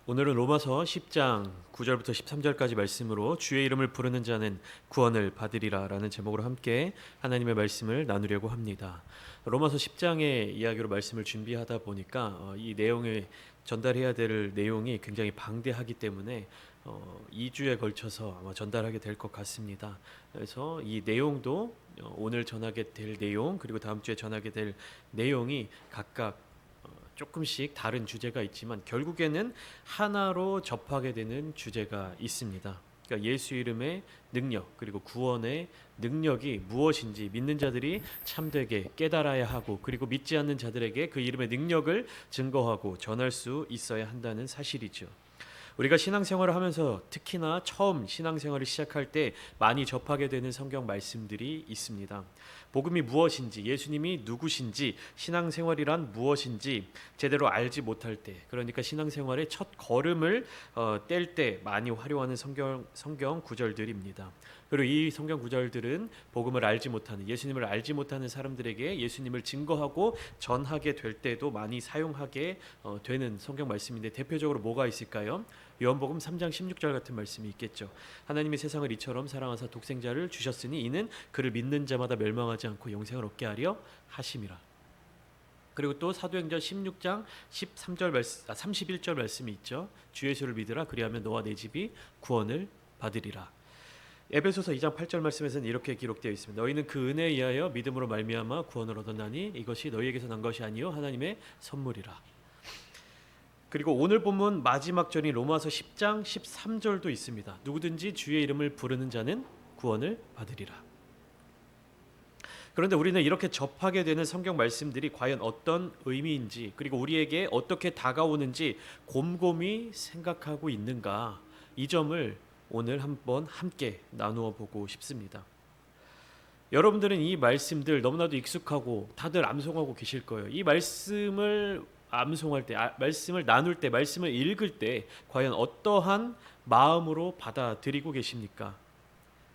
오늘은 로마서 10장 9절부터 13절까지 말씀으로 주의 이름을 부르는 자는 구원을 받으리라 라는 제목으로 함께 하나님의 말씀을 나누려고 합니다. 로마서 10장의 이야기로 말씀을 준비하다 보니까 이 내용에 전달해야 될 내용이 굉장히 방대하기 때문에 2주에 걸쳐서 아마 전달하게 될 것 같습니다. 그래서 이 내용도 오늘 전하게 될 내용 그리고 다음 주에 전하게 될 내용이 각각 조금씩 다른 주제가 있지만 결국에는 하나로 접하게 되는 주제가 있습니다. 그러니까 예수 이름의 능력 그리고 구원의 능력이 무엇인지 믿는 자들이 참되게 깨달아야 하고 그리고 믿지 않는 자들에게 그 이름의 능력을 증거하고 전할 수 있어야 한다는 사실이죠. 우리가 신앙생활을 하면서 특히나 처음 신앙생활을 시작할 때 많이 접하게 되는 성경 말씀들이 있습니다. 복음이 무엇인지, 예수님이 누구신지, 신앙생활이란 무엇인지 제대로 알지 못할 때, 그러니까 신앙생활의 첫 걸음을 뗄 때 많이 활용하는 성경 구절들입니다. 그리고 이 성경 구절들은 복음을 알지 못하는, 예수님을 알지 못하는 사람들에게 예수님을 증거하고 전하게 될 때도 많이 사용하게 되는 성경 말씀인데 대표적으로 뭐가 있을까요? 요한복음 3장 16절 같은 말씀이 있겠죠. 하나님이 세상을 이처럼 사랑하사 독생자를 주셨으니 이는 그를 믿는 자마다 멸망하지 않고 영생을 얻게 하려 하심이라. 그리고 또 사도행전 16장 31절 말씀이 있죠. 주 예수를 믿으라 그리하면 너와 내 집이 구원을 받으리라. 에베소서 2장 8절 말씀에서는 이렇게 기록되어 있습니다. 너희는 그 은혜에 의하여 믿음으로 말미암아 구원을 얻었나니 이것이 너희에게서 난 것이 아니요 하나님의 선물이라. 그리고 오늘 본문 마지막 절인 로마서 10장 13절도 있습니다. 누구든지 주의 이름을 부르는 자는 구원을 받으리라. 그런데 우리는 이렇게 접하게 되는 성경 말씀들이 과연 어떤 의미인지 그리고 우리에게 어떻게 다가오는지 곰곰이 생각하고 있는가, 이 점을 오늘 한번 함께 나누어 보고 싶습니다. 여러분들은 이 말씀들 너무나도 익숙하고 다들 암송하고 계실 거예요. 이 말씀을 암송할 때, 말씀을 나눌 때, 말씀을 읽을 때 과연 어떠한 마음으로 받아들이고 계십니까?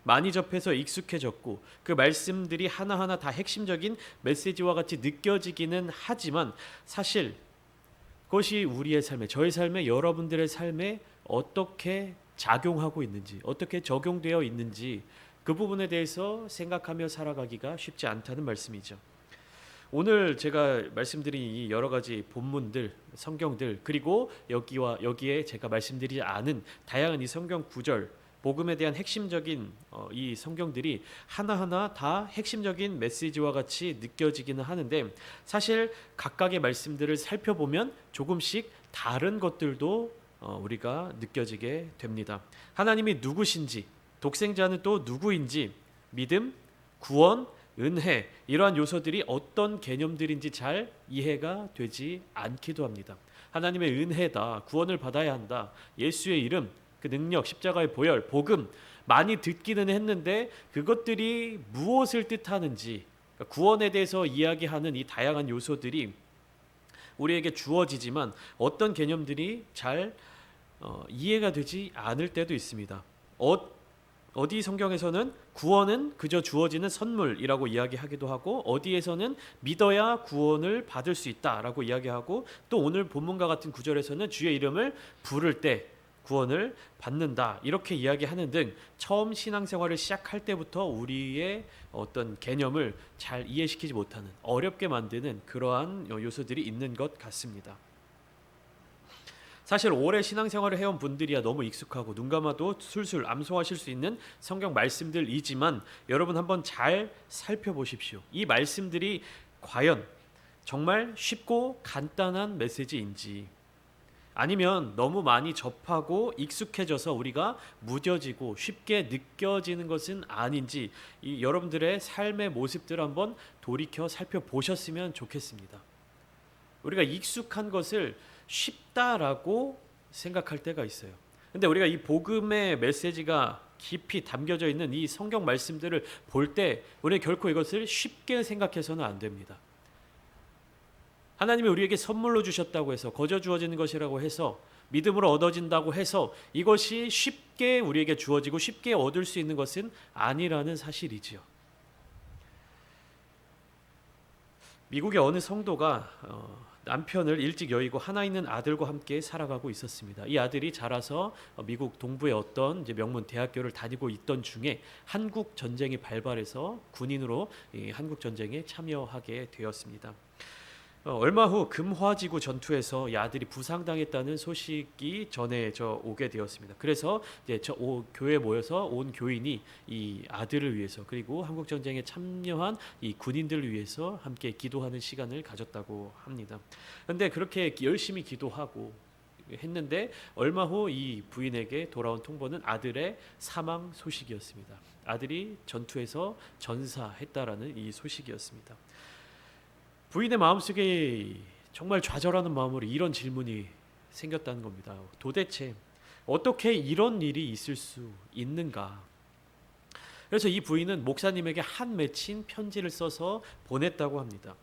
많이 접해서 익숙해졌고 그 말씀들이 하나하나 다 핵심적인 메시지와 같이 느껴지기는 하지만 사실 그것이 우리의 삶에, 저의 삶에, 여러분들의 삶에 어떻게 작용하고 있는지, 어떻게 적용되어 있는지 그 부분에 대해서 생각하며 살아가기가 쉽지 않다는 말씀이죠. 오늘 제가 말씀드린 이 여러 가지 본문들, 성경들, 그리고 여기에 제가 말씀드리지 않은 다양한 이 성경 구절, 복음에 대한 핵심적인 이 성경들이 하나하나 다 핵심적인 메시지와 같이 느껴지기는 하는데 사실 각각의 말씀들을 살펴보면 조금씩 다른 것들도 우리가 느껴지게 됩니다. 하나님이 누구신지, 독생자는 또 누구인지, 믿음, 구원, 은혜, 이러한 요소들이 어떤 개념들인지 잘 이해가 되지 않기도 합니다. 하나님의 은혜다, 구원을 받아야 한다, 예수의 이름, 그 능력, 십자가의 보혈, 복음 많이 듣기는 했는데 그것들이 무엇을 뜻하는지, 그러니까 구원에 대해서 이야기하는 이 다양한 요소들이 우리에게 주어지지만 어떤 개념들이 잘 이해가 되지 않을 때도 있습니다. 어디 성경에서는 구원은 그저 주어지는 선물이라고 이야기하기도 하고 어디에서는 믿어야 구원을 받을 수 있다라고 이야기하고 또 오늘 본문과 같은 구절에서는 주의 이름을 부를 때 구원을 받는다 이렇게 이야기하는 등 처음 신앙생활을 시작할 때부터 우리의 어떤 개념을 잘 이해시키지 못하는, 어렵게 만드는 그러한 요소들이 있는 것 같습니다. 사실 오래 신앙생활을 해온 분들이야 너무 익숙하고 눈 감아도 술술 암송하실 수 있는 성경 말씀들이지만 여러분 한번 잘 살펴보십시오. 이 말씀들이 과연 정말 쉽고 간단한 메시지인지, 아니면 너무 많이 접하고 익숙해져서 우리가 무뎌지고 쉽게 느껴지는 것은 아닌지 이 여러분들의 삶의 모습들을 한번 돌이켜 살펴보셨으면 좋겠습니다. 우리가 익숙한 것을 쉽다라고 생각할 때가 있어요. 근데 우리가 이 복음의 메시지가 깊이 담겨져 있는 이 성경 말씀들을 볼 때 우리는 결코 이것을 쉽게 생각해서는 안 됩니다. 하나님이 우리에게 선물로 주셨다고 해서, 거저 주어지는 것이라고 해서, 믿음으로 얻어진다고 해서 이것이 쉽게 우리에게 주어지고 쉽게 얻을 수 있는 것은 아니라는 사실이지요. 미국의 어느 성도가 남편을 일찍 여의고 하나 있는 아들과 함께 살아가고 있었습니다. 이 아들이 자라서 미국 동부의 어떤 이제 명문 대학교를 다니고 있던 중에 한국 전쟁이 발발해서 군인으로 이 한국 전쟁에 참여하게 되었습니다. 얼마 후 금화지구 전투에서 이 아들이 부상당했다는 소식이 전해져 오게 되었습니다. 그래서 이제 교회에 모여서 온 교인이 이 아들을 위해서 그리고 한국 전쟁에 참여한 이 군인들을 위해서 함께 기도하는 시간을 가졌다고 합니다. 그런데 그렇게 열심히 기도하고 했는데 얼마 후 이 부인에게 돌아온 통보는 아들의 사망 소식이었습니다. 아들이 전투에서 전사했다라는 이 소식이었습니다. 부인의 마음속에 정말 좌절하는 마음으로 이런 질문이 생겼다는 겁니다. 도대체 어떻게 이런 일이 있을 수 있는가? 그래서 이 부인은 목사님에게 한 맺힌 편지를 써서 보냈다고 합니다.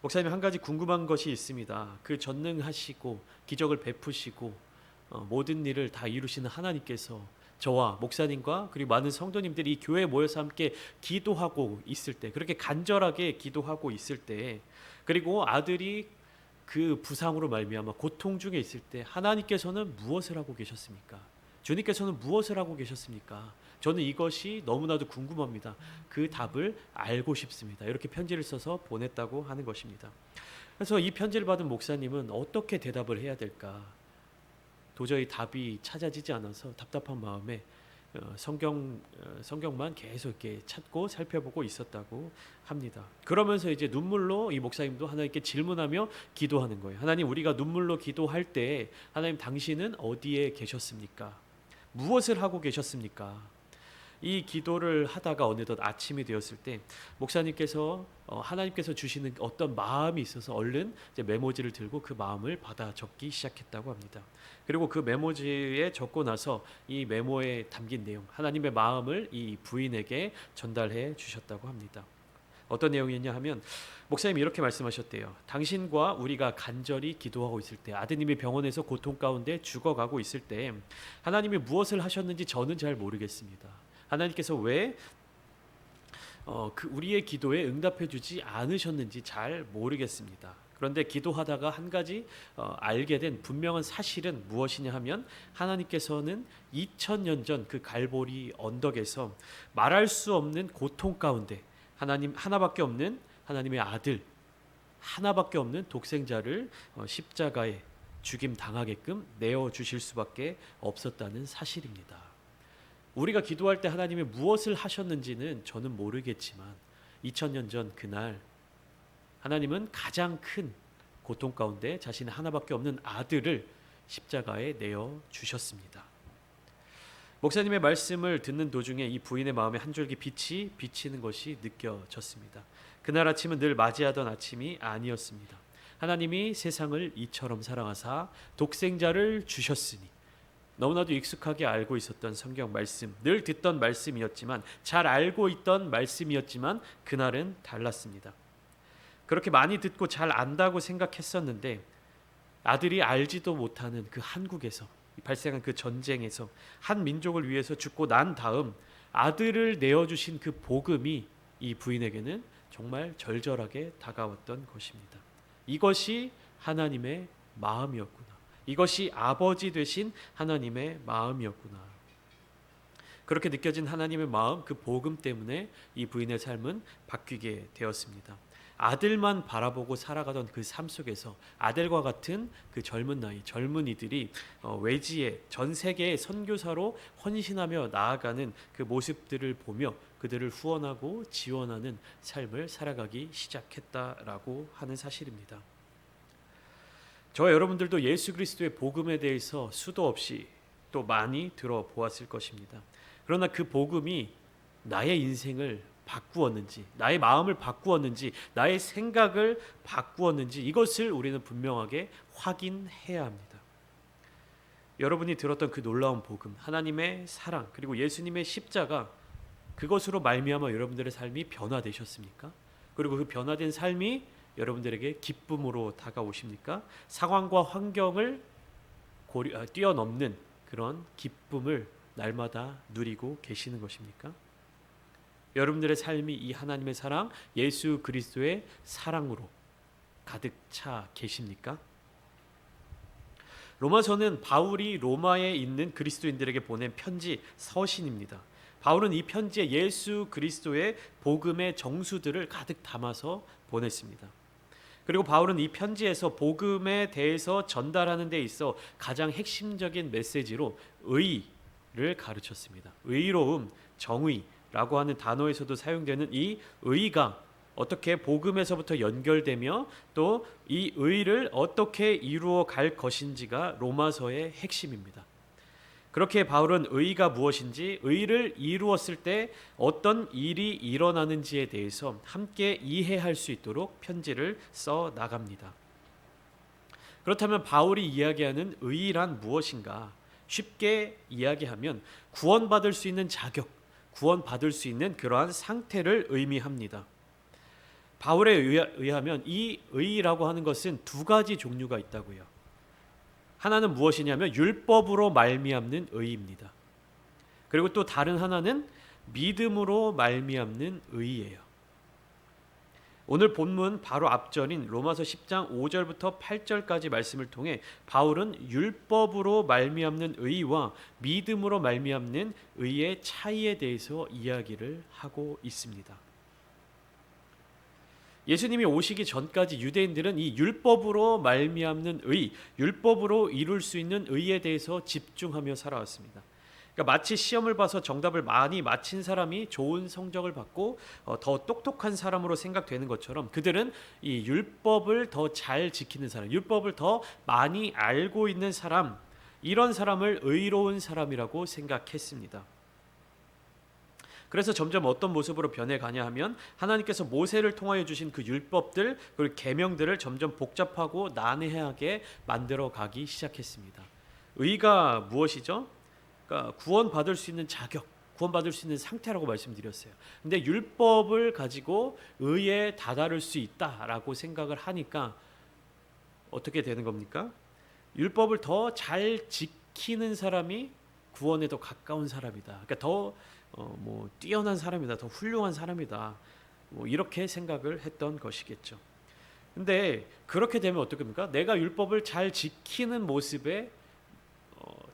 목사님, 한 가지 궁금한 것이 있습니다. 그 전능하시고 기적을 베푸시고 모든 일을 다 이루시는 하나님께서 저와 목사님과 그리고 많은 성도님들이 이 교회에 모여서 함께 기도하고 있을 때, 그렇게 간절하게 기도하고 있을 때, 그리고 아들이 그 부상으로 말미암아 고통 중에 있을 때 하나님께서는 무엇을 하고 계셨습니까? 주님께서는 무엇을 하고 계셨습니까? 저는 이것이 너무나도 궁금합니다. 그 답을 알고 싶습니다. 이렇게 편지를 써서 보냈다고 하는 것입니다. 그래서 이 편지를 받은 목사님은 어떻게 대답을 해야 도저히 답이 찾아지지 않아서 답답한 마음에 성경만 계속 이렇게 찾고 살펴보고 있었다고 합니다. 그러면서 이제 눈물로 이 목사님도 하나님께 질문하며 기도하는 거예요. 하나님, 우리가 눈물로 기도할 때 하나님, 당신은 어디에 계셨습니까? 무엇을 하고 계셨습니까? 이 기도를 하다가 어느덧 아침이 되었을 때 목사님께서 하나님께서 주시는 어떤 마음이 있어서 얼른 이제 메모지를 들고 그 마음을 받아 적기 시작했다고 합니다. 그리고 그 메모지에 적고 나서 이 메모에 담긴 내용, 하나님의 마음을 이 부인에게 전달해 주셨다고 합니다. 어떤 내용이냐 하면 목사님이 이렇게 말씀하셨대요. 당신과 우리가 간절히 기도하고 있을 때, 아드님이 병원에서 고통 가운데 죽어가고 있을 때 하나님이 무엇을 하셨는지 저는 잘 모르겠습니다. 하나님께서 왜 우리의 기도에 응답해주지 않으셨는지 잘 모르겠습니다. 그런데 기도하다가 한 가지 알게 된 분명한 사실은 무엇이냐 하면 하나님께서는 2000년 전 그 갈보리 언덕에서 말할 수 없는 고통 가운데 하나님 하나밖에 없는 하나님의 아들, 하나밖에 없는 독생자를 십자가에 죽임 당하게끔 내어 주실 수밖에 없었다는 사실입니다. 우리가 기도할 때 하나님이 무엇을 하셨는지는 저는 모르겠지만 2000년 전 그날 하나님은 가장 큰 고통 가운데 자신의 하나밖에 없는 아들을 십자가에 내어 주셨습니다. 목사님의 말씀을 듣는 도중에 이 부인의 마음에 한 줄기 빛이 비치는 것이 느껴졌습니다. 그날 아침은 늘 맞이하던 아침이 아니었습니다. 하나님이 세상을 이처럼 사랑하사 독생자를 주셨으니, 너무나도 익숙하게 알고 있었던 성경 말씀, 늘 듣던 말씀이었지만, 잘 알고 있던 말씀이었지만 그날은 달랐습니다. 그렇게 많이 듣고 잘 안다고 생각했었는데 아들이 알지도 못하는 그 한국에서 발생한 그 전쟁에서 한 민족을 위해서 죽고 난 다음 아들을 내어주신 그 복음이 이 부인에게는 정말 절절하게 다가왔던 것입니다. 이것이 하나님의 마음이었구나. 이것이 아버지 되신 하나님의 마음이었구나. 그렇게 느껴진 하나님의 마음, 그 복음 때문에 이 부인의 삶은 바뀌게 되었습니다. 아들만 바라보고 살아가던 그 삶 속에서 아들과 같은 그 젊은 나이, 젊은이들이 외지에 전 세계의 선교사로 헌신하며 나아가는 그 모습들을 보며 그들을 후원하고 지원하는 삶을 살아가기 시작했다라고 하는 사실입니다. 저와 여러분들도 예수 그리스도의 복음에 대해서 수도 없이 또 많이 들어보았을 것입니다. 그러나 그 복음이 나의 인생을 바꾸었는지, 나의 마음을 바꾸었는지, 나의 생각을 바꾸었는지, 이것을 우리는 분명하게 확인해야 합니다. 여러분이 들었던 그 놀라운 복음, 하나님의 사랑, 그리고 예수님의 십자가, 그것으로 말미암아 여러분들의 삶이 변화되셨습니까? 그리고 그 변화된 삶이 여러분들에게 기쁨으로 다가오십니까? 상황과 환경을 뛰어넘는 그런 기쁨을 날마다 누리고 계시는 것입니까? 여러분들의 삶이 이 하나님의 사랑, 예수 그리스도의 사랑으로 가득 차 계십니까? 로마서는 바울이 로마에 있는 그리스도인들에게 보낸 편지 서신입니다. 바울은 이 편지에 예수 그리스도의 복음의 정수들을 가득 담아서 보냈습니다. 그리고 바울은 이 편지에서 복음에 대해서 전달하는 데 있어 가장 핵심적인 메시지로 의를 가르쳤습니다. 의로움, 정의라고 하는 단어에서도 사용되는 이 의가 어떻게 복음에서부터 연결되며 또 이 의를 어떻게 이루어 갈 것인지가 로마서의 핵심입니다. 그렇게 바울은 의가 무엇인지, 의를 이루었을 때 어떤 일이 일어나는지에 대해서 함께 이해할 수 있도록 편지를 써 나갑니다. 그렇다면 바울이 이야기하는 의란 무엇인가? 쉽게 이야기하면 구원받을 수 있는 자격, 구원받을 수 있는 그러한 상태를 의미합니다. 바울에 의하면 이 의라고 하는 것은 두 가지 종류가 있다고요. 하나는 무엇이냐면 율법으로 말미암는 의입니다. 그리고 또 다른 하나는 믿음으로 말미암는 의예요. 오늘 본문 바로 앞절인 로마서 10장 5절부터 8절까지 말씀을 통해 바울은 율법으로 말미암는 의와 믿음으로 말미암는 의의 차이에 대해서 이야기를 하고 있습니다. 예수님이 오시기 전까지 유대인들은 이 율법으로 말미암는 의, 율법으로 이룰 수 있는 의에 대해서 집중하며 살아왔습니다. 그러니까 마치 시험을 봐서 정답을 많이 맞힌 사람이 좋은 성적을 받고 더 똑똑한 사람으로 생각되는 것처럼 그들은 이 율법을 더 잘 지키는 사람, 율법을 더 많이 알고 있는 사람, 이런 사람을 의로운 사람이라고 생각했습니다. 그래서 점점 어떤 모습으로 변해가냐 하면 하나님께서 모세를 통하여 주신 그 율법들 그리고 계명들을 점점 복잡하고 난해하게 만들어가기 시작했습니다. 의가 무엇이죠? 그러니까 구원받을 수 있는 자격, 구원받을 수 있는 상태라고 말씀드렸어요. 근데 율법을 가지고 의에 다다를 수 있다라고 생각을 하니까 어떻게 되는 겁니까? 율법을 더 잘 지키는 사람이 구원에 더 가까운 사람이다. 그러니까 더 뛰어난 사람이다, 더 훌륭한 사람이다, 이렇게 생각을 했던 것이겠죠. 근데 그렇게 되면 어떻습니까? 내가 율법을 잘 지키는 모습에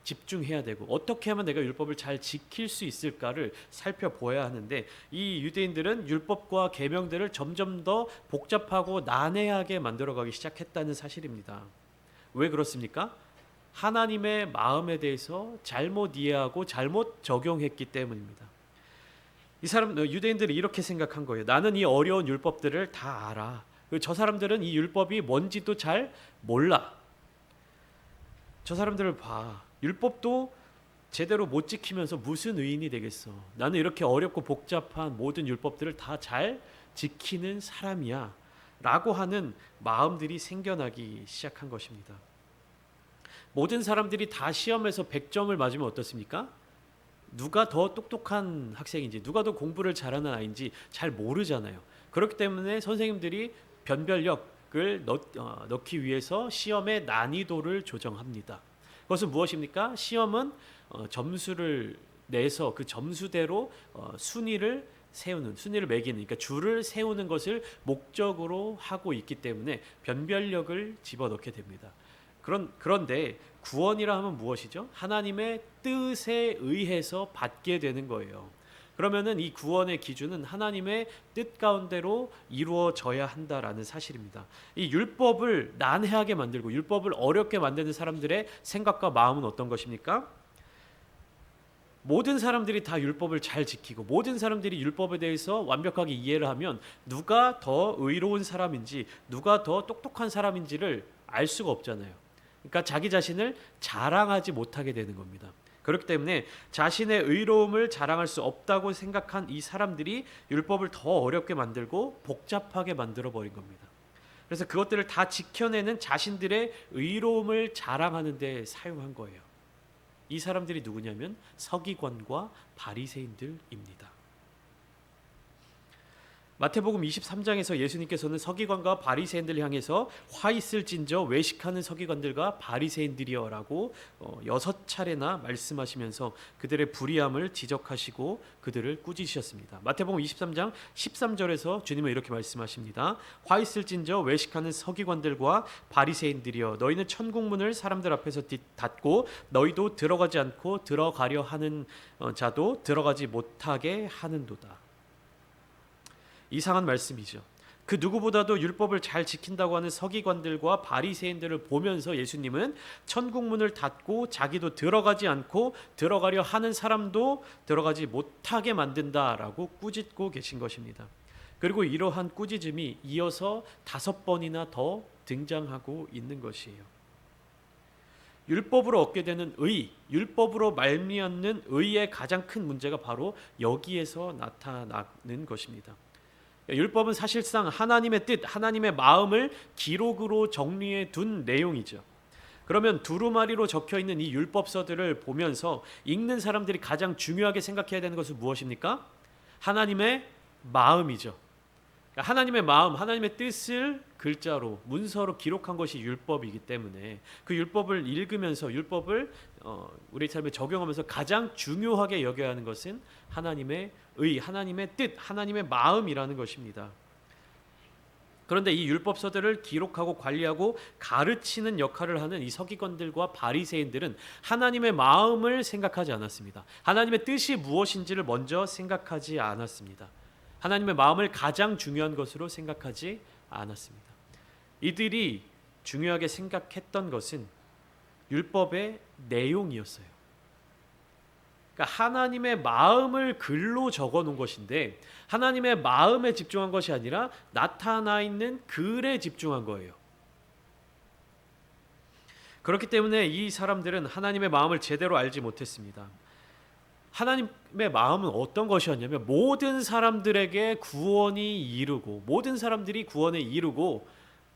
집중해야 되고 어떻게 하면 내가 율법을 잘 지킬 수 있을까를 살펴보아야 하는데 이 유대인들은 율법과 계명들을 점점 더 복잡하고 난해하게 만들어가기 시작했다는 사실입니다. 왜 그렇습니까? 하나님의 마음에 대해서 잘못 이해하고 잘못 적용했기 때문입니다. 이 사람 유대인들이 이렇게 생각한 거예요. 나는 이 어려운 율법들을 다 알아. 저 사람들은 이 율법이 뭔지도 잘 몰라. 저 사람들을 봐. 율법도 제대로 못 지키면서 무슨 의인이 되겠어. 나는 이렇게 어렵고 복잡한 모든 율법들을 다 잘 지키는 사람이야. 라고 하는 마음들이 생겨나기 시작한 것입니다. 모든 사람들이 다 시험에서 100점을 맞으면 어떻습니까? 누가 더 똑똑한 학생인지 누가 더 공부를 잘하는 아이인지 잘 모르잖아요. 그렇기 때문에 선생님들이 변별력을 넣기 위해서 시험의 난이도를 조정합니다. 그것은 무엇입니까? 시험은 점수를 내서 그 점수대로 순위를 매기는, 그러니까 줄을 세우는 것을 목적으로 하고 있기 때문에 변별력을 집어넣게 됩니다. 그런데 구원이라 하면 무엇이죠? 하나님의 뜻에 의해서 받게 되는 거예요. 그러면은 이 구원의 기준은 하나님의 뜻 가운데로 이루어져야 한다라는 사실입니다. 이 율법을 난해하게 만들고 율법을 어렵게 만드는 사람들의 생각과 마음은 어떤 것입니까? 모든 사람들이 다 율법을 잘 지키고 모든 사람들이 율법에 대해서 완벽하게 이해를 하면 누가 더 의로운 사람인지 누가 더 똑똑한 사람인지를 알 수가 없잖아요. 그러니까 자기 자신을 자랑하지 못하게 되는 겁니다. 그렇기 때문에 자신의 의로움을 자랑할 수 없다고 생각한 이 사람들이 율법을 더 어렵게 만들고 복잡하게 만들어버린 겁니다. 그래서 그것들을 다 지켜내는 자신들의 의로움을 자랑하는 데 사용한 거예요. 이 사람들이 누구냐면 서기관과 바리새인들입니다. 마태복음 23장에서 예수님께서는 서기관과 바리새인들을 향해서 화 있을진저 외식하는 서기관들과 바리새인들이여라고 6차례나 말씀하시면서 그들의 불의함을 지적하시고 그들을 꾸짖으셨습니다. 마태복음 23장 13절에서 주님은 이렇게 말씀하십니다. 화 있을진저 외식하는 서기관들과 바리새인들이여 너희는 천국 문을 사람들 앞에서 닫고 너희도 들어가지 않고 들어가려 하는 자도 들어가지 못하게 하는도다. 이상한 말씀이죠. 그 누구보다도 율법을 잘 지킨다고 하는 서기관들과 바리새인들을 보면서 예수님은 천국 문을 닫고 자기도 들어가지 않고 들어가려 하는 사람도 들어가지 못하게 만든다라고 꾸짖고 계신 것입니다. 그리고 이러한 꾸짖음이 이어서 5번이나 더 등장하고 있는 것이에요. 율법으로 얻게 되는 의, 율법으로 말미암는 의의 가장 큰 문제가 바로 여기에서 나타나는 것입니다. 율법은 사실상 하나님의 뜻, 하나님의 마음을 기록으로 정리해 둔 내용이죠. 그러면 두루마리로 적혀 있는 이 율법서들을 보면서 읽는 사람들이 가장 중요하게 생각해야 되는 것은 무엇입니까? 하나님의 마음이죠. 하나님의 마음, 하나님의 뜻을 글자로, 문서로 기록한 것이 율법이기 때문에 그 율법을 읽으면서 율법을 우리 삶에 적용하면서 가장 중요하게 여겨야 하는 것은 하나님의 의, 하나님의 뜻, 하나님의 마음이라는 것입니다. 그런데 이 율법서들을 기록하고 관리하고 가르치는 역할을 하는 이 서기관들과 바리새인들은 하나님의 마음을 생각하지 않았습니다. 하나님의 뜻이 무엇인지를 먼저 생각하지 않았습니다. 하나님의 마음을 가장 중요한 것으로 생각하지 않았습니다. 이들이 중요하게 생각했던 것은 율법의 내용이었어요. 그러니까 하나님의 마음을 글로 적어 놓은 것인데 하나님의 마음에 집중한 것이 아니라 나타나 있는 글에 집중한 거예요. 그렇기 때문에 이 사람들은 하나님의 마음을 제대로 알지 못했습니다. 하나님의 마음은 어떤 것이었냐면 모든 사람들에게 구원이 이르고 모든 사람들이 구원에 이르고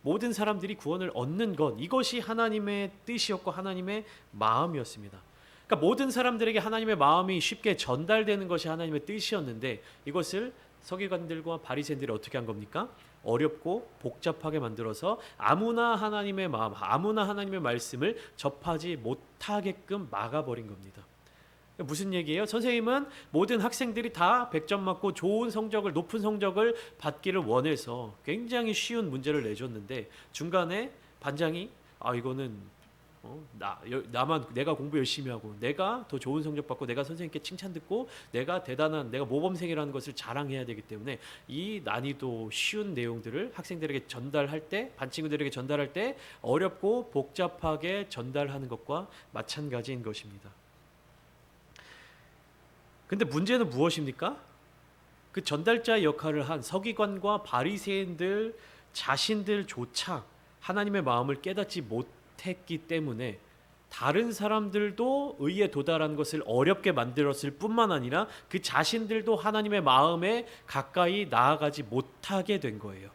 모든 사람들이 구원을 얻는 것, 이것이 하나님의 뜻이었고 하나님의 마음이었습니다. 그러니까 모든 사람들에게 하나님의 마음이 쉽게 전달되는 것이 하나님의 뜻이었는데 이것을 서기관들과 바리새인들이 어떻게 한 겁니까? 어렵고 복잡하게 만들어서 아무나 하나님의 마음, 아무나 하나님의 말씀을 접하지 못하게끔 막아버린 겁니다. 무슨 얘기예요? 선생님은 모든 학생들이 다 100점 맞고 좋은 성적을, 높은 성적을 받기를 원해서 굉장히 쉬운 문제를 내줬는데 중간에 반장이 이거는 나만 내가 공부 열심히 하고 내가 더 좋은 성적 받고 내가 선생님께 칭찬 듣고 내가 대단한, 내가 모범생이라는 것을 자랑해야 되기 때문에 이 난이도 쉬운 내용들을 학생들에게 전달할 때, 반 친구들에게 전달할 때 어렵고 복잡하게 전달하는 것과 마찬가지인 것입니다. 근데 문제는 무엇입니까? 그 전달자 역할을 한 서기관과 바리새인들 자신들조차 하나님의 마음을 깨닫지 못했기 때문에 다른 사람들도 의에 도달하는 것을 어렵게 만들었을 뿐만 아니라 그 자신들도 하나님의 마음에 가까이 나아가지 못하게 된 거예요.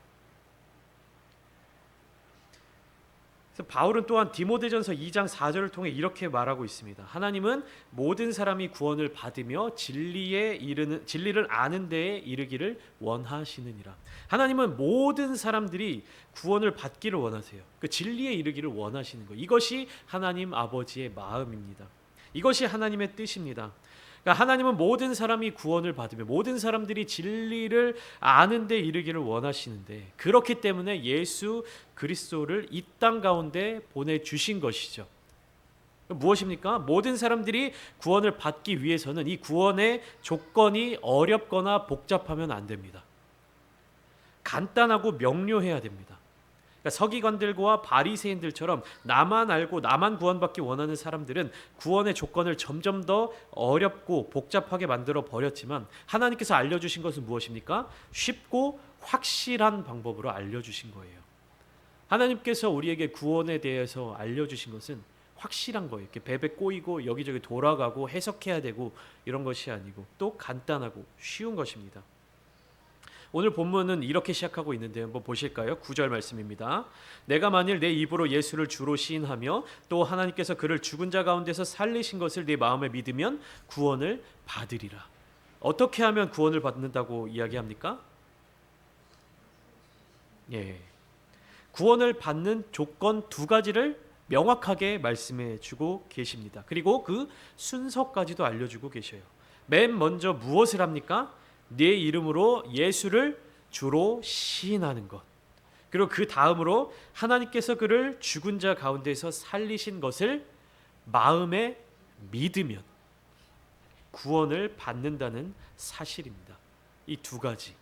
바울은 또한 디모데전서 2장 4절을 통해 이렇게 말하고 있습니다. 하나님은 모든 사람이 구원을 받으며 진리를 아는 데에 이르기를 원하시느니라. 하나님은 모든 사람들이 구원을 받기를 원하세요. 그 진리에 이르기를 원하시는 것. 이것이 하나님 아버지의 마음입니다. 이것이 하나님의 뜻입니다. 그러니까 하나님은 모든 사람이 구원을 받으며 모든 사람들이 진리를 아는 데 이르기를 원하시는데 그렇기 때문에 예수 그리스도를 이 땅 가운데 보내주신 것이죠. 무엇입니까? 모든 사람들이 구원을 받기 위해서는 이 구원의 조건이 어렵거나 복잡하면 안 됩니다. 간단하고 명료해야 됩니다. 그러니까 서기관들과 바리새인들처럼 나만 알고 나만 구원받기 원하는 사람들은 구원의 조건을 점점 더 어렵고 복잡하게 만들어 버렸지만 하나님께서 알려주신 것은 무엇입니까? 쉽고 확실한 방법으로 알려주신 거예요. 하나님께서 우리에게 구원에 대해서 알려주신 것은 확실한 거예요. 이렇게 베베 꼬이고 여기저기 돌아가고 해석해야 되고 이런 것이 아니고 또 간단하고 쉬운 것입니다. 오늘 본문은 이렇게 시작하고 있는데 한번 보실까요? 9절 말씀입니다. 내가 만일 내 입으로 예수를 주로 시인하며 또 하나님께서 그를 죽은 자 가운데서 살리신 것을 네 마음에 믿으면 구원을 받으리라. 어떻게 하면 구원을 받는다고 이야기합니까? 예. 구원을 받는 조건 두 가지를 명확하게 말씀해 주고 계십니다. 그리고 그 순서까지도 알려주고 계셔요. 맨 먼저 무엇을 합니까? 네 이름으로 예수를 주로 시인하는 것. 그리고 그 다음으로 하나님께서 그를 죽은 자 가운데서 살리신 것을 마음에 믿으면 구원을 받는다는 사실입니다. 이 두 가지.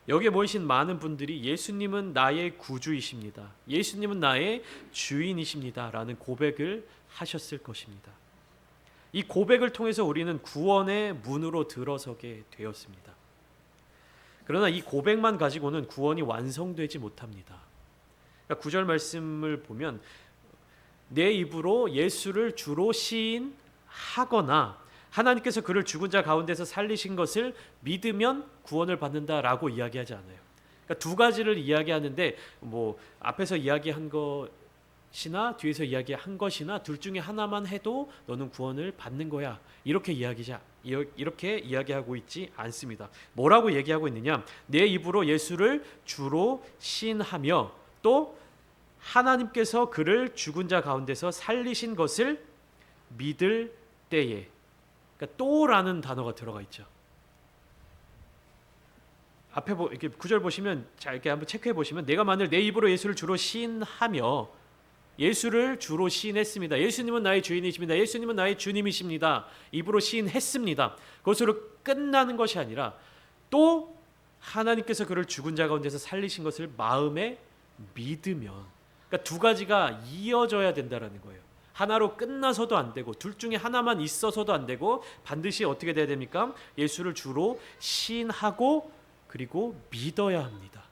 여기에 모이신 많은 분들이 예수님은 나의 구주이십니다. 예수님은 나의 주인이십니다. 라는 고백을 하셨을 것입니다. 이 고백을 통해서 우리는 구원의 문으로 들어서게 되었습니다. 그러나 이 고백만 가지고는 구원이 완성되지 못합니다. 그러니까 9절 말씀을 보면 내 입으로 예수를 주로 시인하거나 하나님께서 그를 죽은 자 가운데서 살리신 것을 믿으면 구원을 받는다라고 이야기하지 않아요. 그러니까 두 가지를 이야기하는데 앞에서 이야기한 것이나 뒤에서 이야기한 것이나 둘 중에 하나만 해도 너는 구원을 받는 거야. 이렇게 이야기하고 있지 않습니다. 뭐라고 얘기하고 있느냐? 내 입으로 예수를 주로 시인하며 또 하나님께서 그를 죽은 자 가운데서 살리신 것을 믿을 때에, 그러니까 또라는 단어가 들어가 있죠. 앞에 이렇게 9절 보시면 자 이렇게 한번 체크해 보시면 내가 만일 내 입으로 예수를 주로 시인하며 예수를 주로 시인했습니다. 예수님은 나의 주인이십니다. 예수님은 나의 주님이십니다. 입으로 시인했습니다. 그것으로 끝나는 것이 아니라 또 하나님께서 그를 죽은 자 가운데서 살리신 것을 마음에 믿으면, 그러니까 두 가지가 이어져야 된다라는 거예요. 하나로 끝나서도 안 되고 둘 중에 하나만 있어서도 안 되고 반드시 어떻게 돼야 됩니까? 예수를 주로 시인하고 그리고 믿어야 합니다.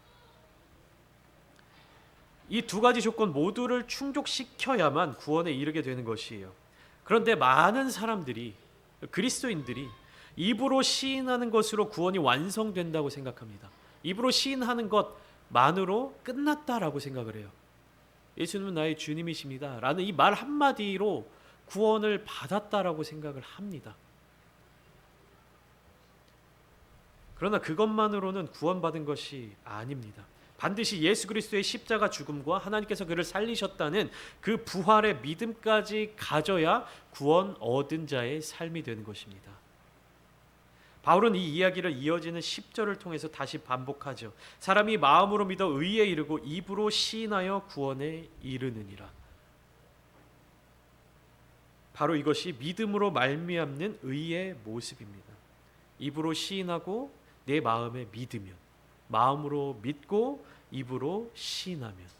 이 두 가지 조건 모두를 충족시켜야만 구원에 이르게 되는 것이에요. 그런데 많은 사람들이, 그리스도인들이 입으로 시인하는 것으로 구원이 완성된다고 생각합니다. 입으로 시인하는 것만으로 끝났다라고 생각을 해요. 예수님은 나의 주님이십니다 라는 이 말 한마디로 구원을 받았다라고 생각을 합니다. 그러나 그것만으로는 구원받은 것이 아닙니다. 반드시 예수 그리스도의 십자가 죽음과 하나님께서 그를 살리셨다는 그 부활의 믿음까지 가져야 구원 얻은 자의 삶이 되는 것입니다. 바울은 이 이야기를 이어지는 10절을 통해서 다시 반복하죠. 사람이 마음으로 믿어 의에 이르고 입으로 시인하여 구원에 이르느니라. 바로 이것이 믿음으로 말미암는 의의 모습입니다. 입으로 시인하고 내 마음에 믿으면, 마음으로 믿고 입으로 시인하면.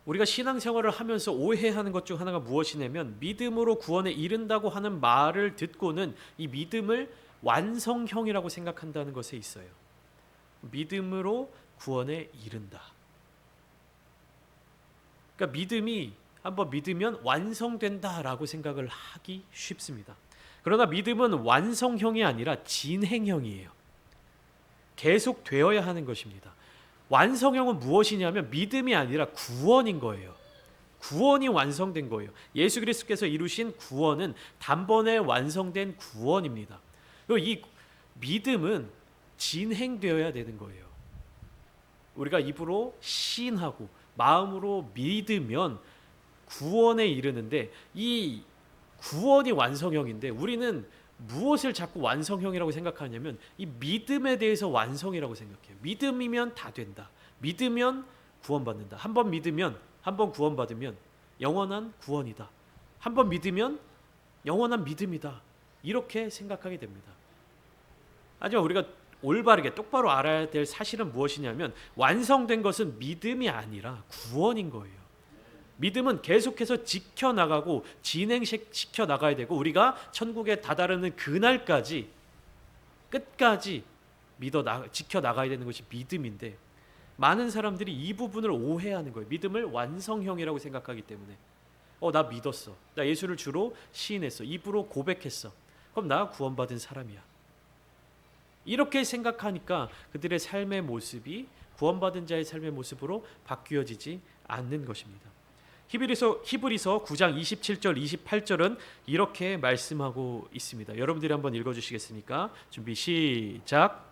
우리가 신앙생활을 하면서 오해하는 것 중 하나가 무엇이냐면 믿음으로 구원에 이른다고 하는 말을 듣고는 이 믿음을 완성형이라고 생각한다는 것에 있어요. 믿음으로 구원에 이른다. 그러니까 믿음이 한번 믿으면 완성된다라고 생각을 하기 쉽습니다. 그러나 믿음은 완성형이 아니라 진행형이에요. 계속 되어야 하는 것입니다. 완성형은 무엇이냐면 믿음이 아니라 구원인 거예요. 구원이 완성된 거예요. 예수 그리스도께서 이루신 구원은 단번에 완성된 구원입니다. 그리고 이 믿음은 진행되어야 되는 거예요. 우리가 입으로 시인하고 마음으로 믿으면 구원에 이르는데 이 구원이 완성형인데 우리는 무엇을 자꾸 완성형이라고 생각하냐면 이 믿음에 대해서 완성이라고 생각해요. 믿음이면 다 된다. 믿으면 구원받는다. 한번 믿으면, 한번 구원받으면 영원한 구원이다. 한번 믿으면 영원한 믿음이다. 이렇게 생각하게 됩니다. 하지만 우리가 올바르게 똑바로 알아야 될 사실은 무엇이냐면 완성된 것은 믿음이 아니라 구원인 거예요. 믿음은 계속해서 지켜나가고 진행시켜 나가야 되고 우리가 천국에 다다르는 그날까지 끝까지 지켜나가야 되는 것이 믿음인데 많은 사람들이 이 부분을 오해하는 거예요. 믿음을 완성형이라고 생각하기 때문에 나 믿었어. 나 예수를 주로 시인했어. 입으로 고백했어. 그럼 나 구원받은 사람이야. 이렇게 생각하니까 그들의 삶의 모습이 구원받은 자의 삶의 모습으로 바뀌어지지 않는 것입니다. 히브리서 9장 27절 28절은 이렇게 말씀하고 있습니다. 여러분들이 한번 읽어 주시겠습니까? 준비 시작.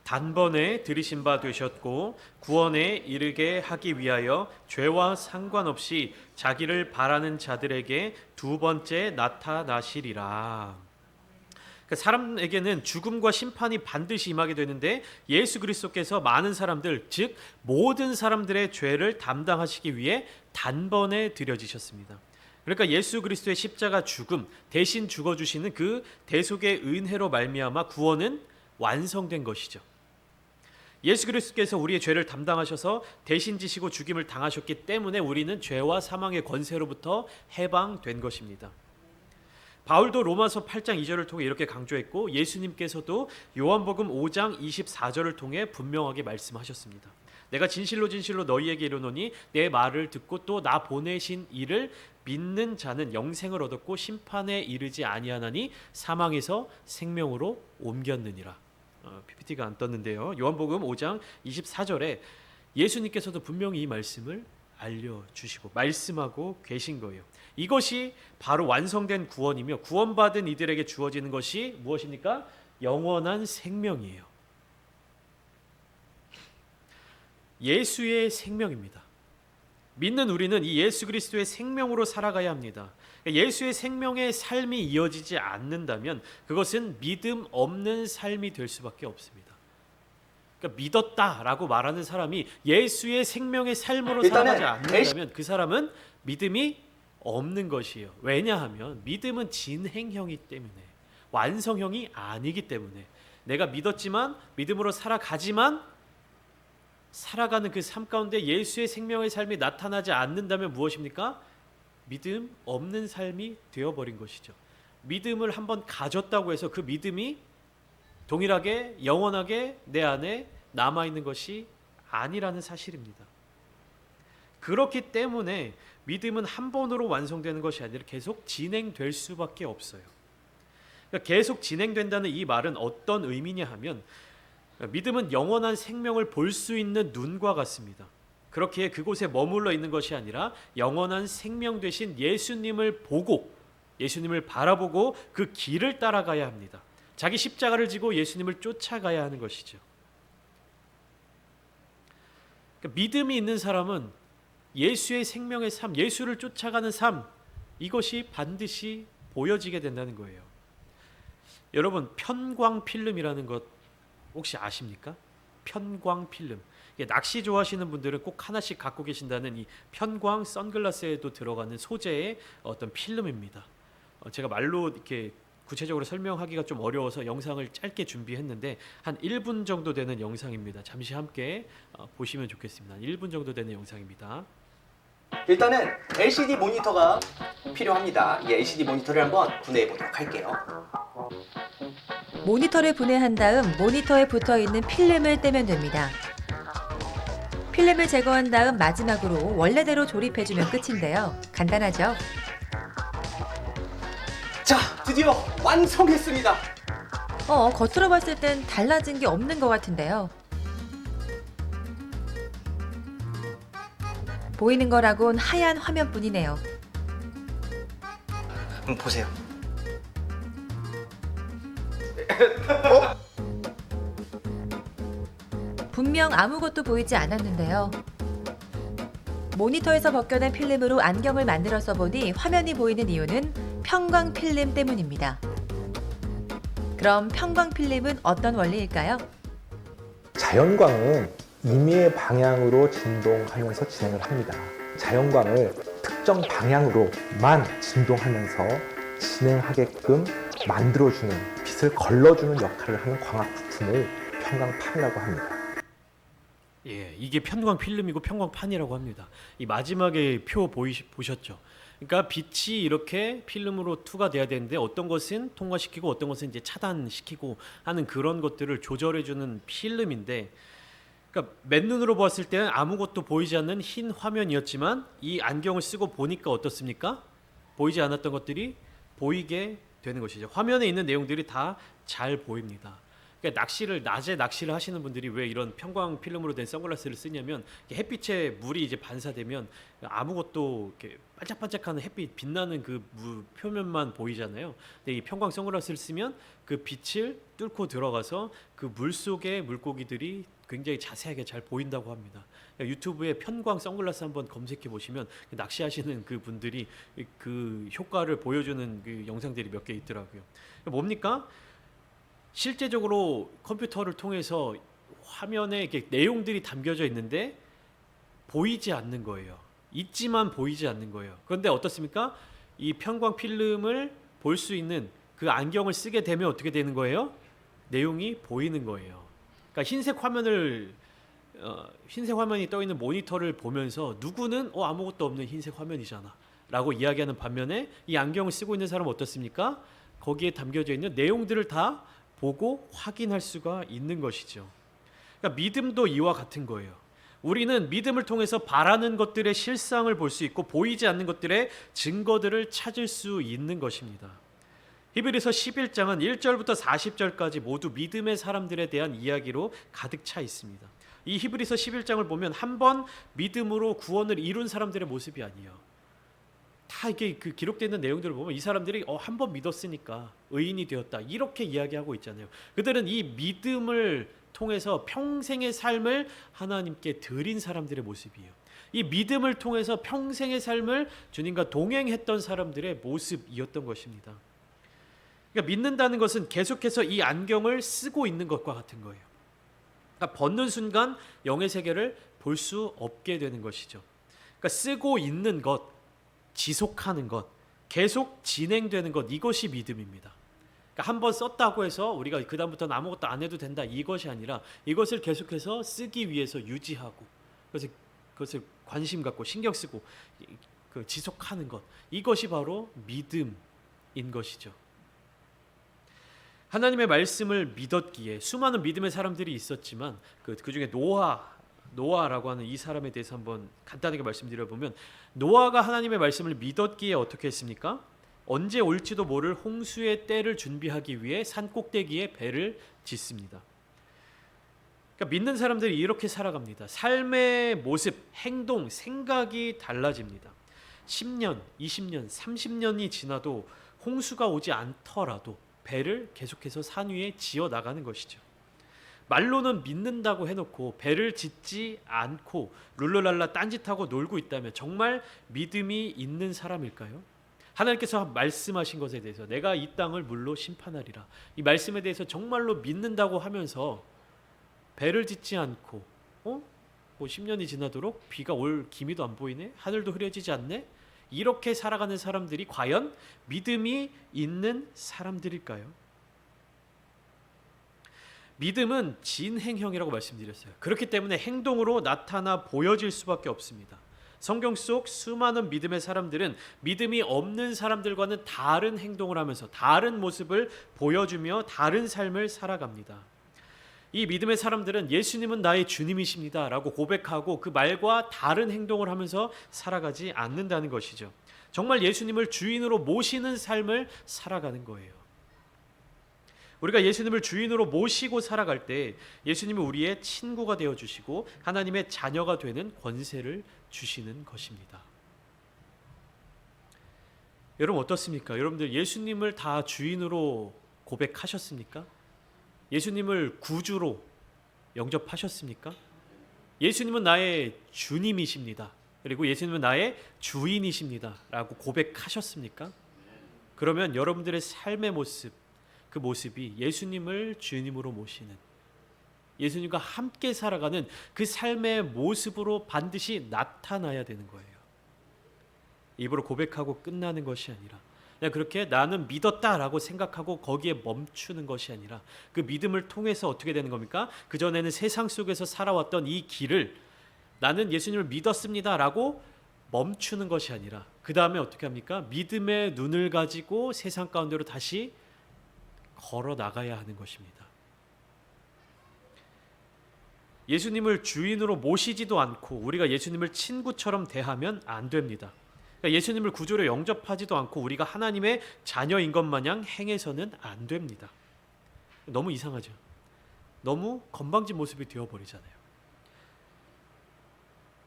단번에 들이신 바 되셨고 구원에 이르게 하기 위하여 죄와 상관없이 자기를 바라는 자들에게 두 번째 나타나시리라. 그러니까 사람에게는 죽음과 심판이 반드시 임하게 되는데 예수 그리스도께서 많은 사람들, 즉 모든 사람들의 죄를 담당하시기 위해 단번에 들여지셨습니다. 그러니까 예수 그리스도의 십자가 죽음, 대신 죽어주시는 그 대속의 은혜로 말미암아 구원은 완성된 것이죠. 예수 그리스도께서 우리의 죄를 담당하셔서 대신 지시고 죽임을 당하셨기 때문에 우리는 죄와 사망의 권세로부터 해방된 것입니다. 바울도 로마서 8장 2절을 통해 이렇게 강조했고 예수님께서도 요한복음 5장 24절을 통해 분명하게 말씀하셨습니다. 내가 진실로 너희에게 이르노니 내 말을 듣고 또 나 보내신 이를 믿는 자는 영생을 얻었고 심판에 이르지 아니하나니 사망에서 생명으로 옮겼느니라. PPT가 안 떴는데요. 요한복음 5장 24절에 예수님께서도 분명히 이 말씀을 알려주시고 말씀하고 계신 거예요. 이것이 바로 완성된 구원이며 구원받은 이들에게 주어지는 것이 무엇입니까? 영원한 생명이에요. 예수의 생명입니다. 믿는 우리는 이 예수 그리스도의 생명으로 살아가야 합니다. 예수의 생명의 삶이 이어지지 않는다면 그것은 믿음 없는 삶이 될 수밖에 없습니다. 그러니까 믿었다라고 말하는 사람이 예수의 생명의 삶으로 살아가지 않는다면 그 사람은 믿음이 없는 것이에요. 왜냐하면 믿음은 진행형이기 때문에, 완성형이 아니기 때문에, 내가 믿었지만 믿음으로 살아가지만 살아가는 그 삶 가운데 예수의 생명의 삶이 나타나지 않는다면 무엇입니까? 믿음 없는 삶이 되어버린 것이죠. 믿음을 한번 가졌다고 해서 그 믿음이 동일하게 영원하게 내 안에 남아있는 것이 아니라는 사실입니다. 그렇기 때문에 믿음은 한 번으로 완성되는 것이 아니라 계속 진행될 수밖에 없어요. 그러니까 계속 진행된다는 이 말은 어떤 의미냐 하면 믿음은 영원한 생명을 볼 수 있는 눈과 같습니다. 그렇기에 그곳에 머물러 있는 것이 아니라 영원한 생명 되신 예수님을 보고 예수님을 바라보고 그 길을 따라가야 합니다. 자기 십자가를 지고 예수님을 쫓아가야 하는 것이죠. 그러니까 믿음이 있는 사람은 예수의 생명의 삶, 예수를 쫓아가는 삶, 이것이 반드시 보여지게 된다는 거예요. 여러분, 편광필름이라는 것 혹시 아십니까? 편광필름. 낚시 좋아하시는 분들은 꼭 하나씩 갖고 계신다는 이 편광 선글라스에도 들어가는 소재의 어떤 필름입니다. 제가 말로 이렇게 구체적으로 설명하기가 좀 어려워서 영상을 짧게 준비했는데 한 1분 정도 되는 영상입니다. 잠시 함께 보시면 좋겠습니다. 1분 정도 되는 영상입니다. 일단은 LCD 모니터가 필요합니다. 이 LCD 모니터를 한번 분해해 보도록 할게요. 모니터를 분해한 다음 모니터에 붙어있는 필름을 떼면 됩니다. 필름을 제거한 다음 마지막으로 원래대로 조립해주면 끝인데요. 간단하죠? 자, 드디어 완성했습니다. 겉으로 봤을 땐 달라진 게 없는 것 같은데요. 보이는 거라곤 하얀 화면뿐이네요. 보세요. 분명 아무것도 보이지 않았는데요. 모니터에서 벗겨낸 필름으로 안경을 만들어서 보니 화면이 보이는 이유는 편광 필름 때문입니다. 그럼 편광 필름은 어떤 원리일까요? 자연광은 임의의 방향으로 진동하면서 진행을 합니다. 자연광을 특정 방향으로만 진동하면서 진행하게끔 만들어주는, 빛을 걸러주는 역할을 하는 광학 부품을 편광판이라고 합니다. 예, 이게 편광 필름이고 편광판이라고 합니다. 이 마지막에 표 보셨죠? 그러니까 빛이 이렇게 필름으로 투과돼야 되는데 어떤 것은 통과시키고 어떤 것은 이제 차단시키고 하는 그런 것들을 조절해주는 필름인데, 그러니까 맨눈으로 봤을 때는 아무것도 보이지 않는 흰 화면이었지만 이 안경을 쓰고 보니까 어떻습니까? 보이지 않았던 것들이 보이게 되는 것이죠. 화면에 있는 내용들이 다 잘 보입니다. 그러니까 낮에 낚시를 하시는 분들이 왜 이런 편광 필름으로 된 선글라스를 쓰냐면 햇빛에 물이 이제 반사되면 아무것도 이렇게 반짝반짝하는 햇빛 빛나는 그 표면만 보이잖아요. 근데 이 편광 선글라스를 쓰면 그 빛을 뚫고 들어가서 그 물 속의 물고기들이 굉장히 자세하게 잘 보인다고 합니다. 그러니까 유튜브에 편광 선글라스 한번 검색해 보시면 낚시하시는 그 분들이 그 효과를 보여주는 그 영상들이 몇 개 있더라고요. 뭡니까? 실제적으로 컴퓨터를 통해서 화면에 이렇게 내용들이 담겨져 있는데 보이지 않는 거예요. 있지만 보이지 않는 거예요. 그런데 어떻습니까? 이 편광 필름을 볼 수 있는 그 안경을 쓰게 되면 어떻게 되는 거예요? 내용이 보이는 거예요. 그러니까 흰색 화면이 떠 있는 모니터를 보면서 누구는 아무것도 없는 흰색 화면이잖아 라고 이야기하는 반면에 이 안경을 쓰고 있는 사람은 어떻습니까? 거기에 담겨져 있는 내용들을 다 보고 확인할 수가 있는 것이죠. 그러니까 믿음도 이와 같은 거예요. 우리는 믿음을 통해서 바라는 것들의 실상을 볼 수 있고 보이지 않는 것들의 증거들을 찾을 수 있는 것입니다. 히브리서 11장은 1절부터 40절까지 모두 믿음의 사람들에 대한 이야기로 가득 차 있습니다. 이 히브리서 11장을 보면 한 번 믿음으로 구원을 이룬 사람들의 모습이 아니에요. 다 이게 그 기록되어 있는 내용들을 보면 이 사람들이 한 번 믿었으니까 의인이 되었다 이렇게 이야기하고 있잖아요. 그들은 이 믿음을 통해서 평생의 삶을 하나님께 드린 사람들의 모습이에요. 이 믿음을 통해서 평생의 삶을 주님과 동행했던 사람들의 모습이었던 것입니다. 그러니까 믿는다는 것은 계속해서 이 안경을 쓰고 있는 것과 같은 거예요. 그러니까 벗는 순간 영의 세계를 볼 수 없게 되는 것이죠. 그러니까 쓰고 있는 것, 지속하는 것, 계속 진행되는 것, 이것이 믿음입니다. 그러니까 한번 썼다고 해서 우리가 그 다음부터는 아무것도 안 해도 된다 이것이 아니라 이것을 계속해서 쓰기 위해서 유지하고 그것을 관심 갖고 신경 쓰고 그 지속하는 것, 이것이 바로 믿음인 것이죠. 하나님의 말씀을 믿었기에 수많은 믿음의 사람들이 있었지만 그 중에 노아라고 하는 이 사람에 대해서 한번 간단하게 말씀드려보면 노아가 하나님의 말씀을 믿었기에 어떻게 했습니까? 언제 올지도 모를 홍수의 때를 준비하기 위해 산 꼭대기에 배를 짓습니다. 그러니까 믿는 사람들이 이렇게 살아갑니다. 삶의 모습, 행동, 생각이 달라집니다. 10년, 20년, 30년이 지나도 홍수가 오지 않더라도 배를 계속해서 산 위에 지어 나가는 것이죠. 말로는 믿는다고 해놓고 배를 짓지 않고 룰루랄라 딴짓하고 놀고 있다면 정말 믿음이 있는 사람일까요? 하나님께서 말씀하신 것에 대해서 내가 이 땅을 물로 심판하리라, 이 말씀에 대해서 정말로 믿는다고 하면서 배를 짓지 않고 10년이 지나도록 비가 올 기미도 안 보이네, 하늘도 흐려지지 않네, 이렇게 살아가는 사람들이 과연 믿음이 있는 사람들일까요? 믿음은 진행형이라고 말씀드렸어요. 그렇기 때문에 행동으로 나타나 보여질 수밖에 없습니다. 성경 속 수많은 믿음의 사람들은 믿음이 없는 사람들과는 다른 행동을 하면서 다른 모습을 보여주며 다른 삶을 살아갑니다. 이 믿음의 사람들은 예수님은 나의 주님이십니다 라고 고백하고 그 말과 다른 행동을 하면서 살아가지 않는다는 것이죠. 정말 예수님을 주인으로 모시는 삶을 살아가는 거예요. 우리가 예수님을 주인으로 모시고 살아갈 때 예수님은 우리의 친구가 되어주시고 하나님의 자녀가 되는 권세를 주시는 것입니다. 여러분 어떻습니까? 여러분들 예수님을 다 주인으로 고백하셨습니까? 예수님을 구주로 영접하셨습니까? 예수님은 나의 주님이십니다. 그리고 예수님은 나의 주인이십니다 라고 고백하셨습니까? 그러면 여러분들의 삶의 모습, 그 모습이 예수님을 주님으로 모시는, 예수님과 함께 살아가는 그 삶의 모습으로 반드시 나타나야 되는 거예요. 입으로 고백하고 끝나는 것이 아니라 그냥 그렇게 나는 믿었다라고 생각하고 거기에 멈추는 것이 아니라 그 믿음을 통해서 어떻게 되는 겁니까? 그전에는 세상 속에서 살아왔던 이 길을 나는 예수님을 믿었습니다라고 멈추는 것이 아니라 그 다음에 어떻게 합니까? 믿음의 눈을 가지고 세상 가운데로 다시 걸어 나가야 하는 것입니다. 예수님을 주인으로 모시지도 않고 우리가 예수님을 친구처럼 대하면 안 됩니다. 그러니까 예수님을 구주로 영접하지도 않고 우리가 하나님의 자녀인 것 마냥 행해서는 안 됩니다. 너무 이상하죠. 너무 건방진 모습이 되어버리잖아요.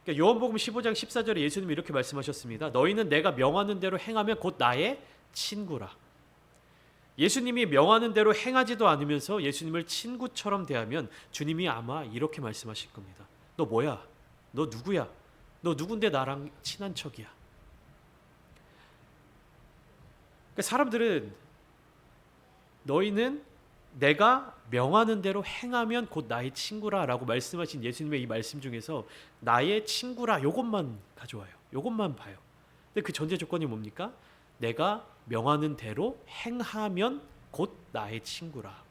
그러니까 요한복음 15장 14절에 예수님이 이렇게 말씀하셨습니다. 너희는 내가 명하는 대로 행하면 곧 나의 친구라. 예수님이 명하는 대로 행하지도 않으면서 예수님을 친구처럼 대하면 주님이 아마 이렇게 말씀하실 겁니다. 너 뭐야? 너 누구야? 너 누군데 나랑 친한 척이야? 그러니까 사람들은 너희는 내가 명하는 대로 행하면 곧 나의 친구라 라고 말씀하신 예수님의 이 말씀 중에서 나의 친구라 요것만 가져와요. 요것만 봐요. 근데 그 전제 조건이 뭡니까? 내가 명하는 대로 행하면 곧 나의 친구라.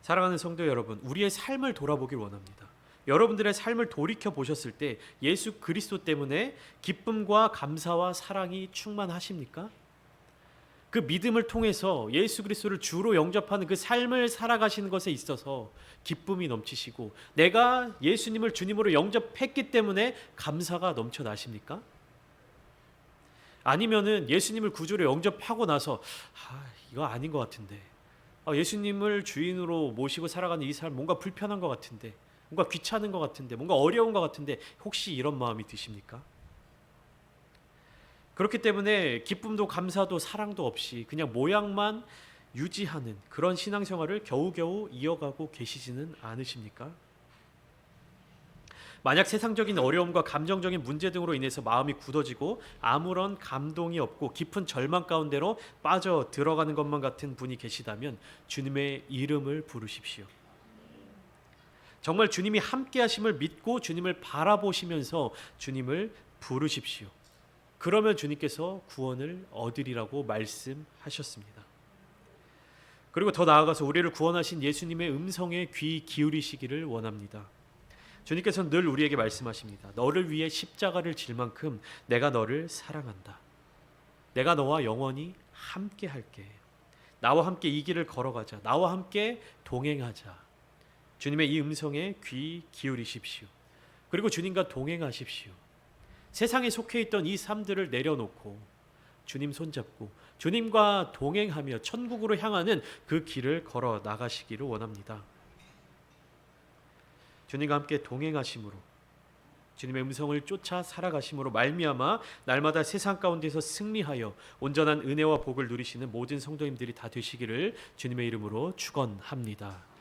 사랑하는 성도 여러분, 우리의 삶을 돌아보길 원합니다. 여러분들의 삶을 돌이켜 보셨을 때 예수 그리스도 때문에 기쁨과 감사와 사랑이 충만하십니까? 그 믿음을 통해서 예수 그리스도를 주로 영접하는 그 삶을 살아가시는 것에 있어서 기쁨이 넘치시고 내가 예수님을 주님으로 영접했기 때문에 감사가 넘쳐나십니까? 아니면은 예수님을 구주로 영접하고 나서 이거 아닌 것 같은데 예수님을 주인으로 모시고 살아가는 이 삶 뭔가 불편한 것 같은데 뭔가 귀찮은 것 같은데 뭔가 어려운 것 같은데 혹시 이런 마음이 드십니까? 그렇기 때문에 기쁨도 감사도 사랑도 없이 그냥 모양만 유지하는 그런 신앙생활을 겨우겨우 이어가고 계시지는 않으십니까? 만약 세상적인 어려움과 감정적인 문제 등으로 인해서 마음이 굳어지고 아무런 감동이 없고 깊은 절망 가운데로 빠져 들어가는 것만 같은 분이 계시다면 주님의 이름을 부르십시오. 정말 주님이 함께 하심을 믿고 주님을 바라보시면서 주님을 부르십시오. 그러면 주님께서 구원을 얻으리라고 말씀하셨습니다. 그리고 더 나아가서 우리를 구원하신 예수님의 음성에 귀 기울이시기를 원합니다. 주님께서는 늘 우리에게 말씀하십니다. 너를 위해 십자가를 질 만큼 내가 너를 사랑한다. 내가 너와 영원히 함께 할게. 나와 함께 이 길을 걸어가자. 나와 함께 동행하자. 주님의 이 음성에 귀 기울이십시오. 그리고 주님과 동행하십시오. 세상에 속해 있던 이 삶들을 내려놓고 주님 손잡고 주님과 동행하며 천국으로 향하는 그 길을 걸어 나가시기를 원합니다. 주님과 함께 동행하심으로 주님의 음성을 쫓아 살아가심으로 말미암아 날마다 세상 가운데서 승리하여 온전한 은혜와 복을 누리시는 모든 성도님들이 다 되시기를 주님의 이름으로 축원합니다.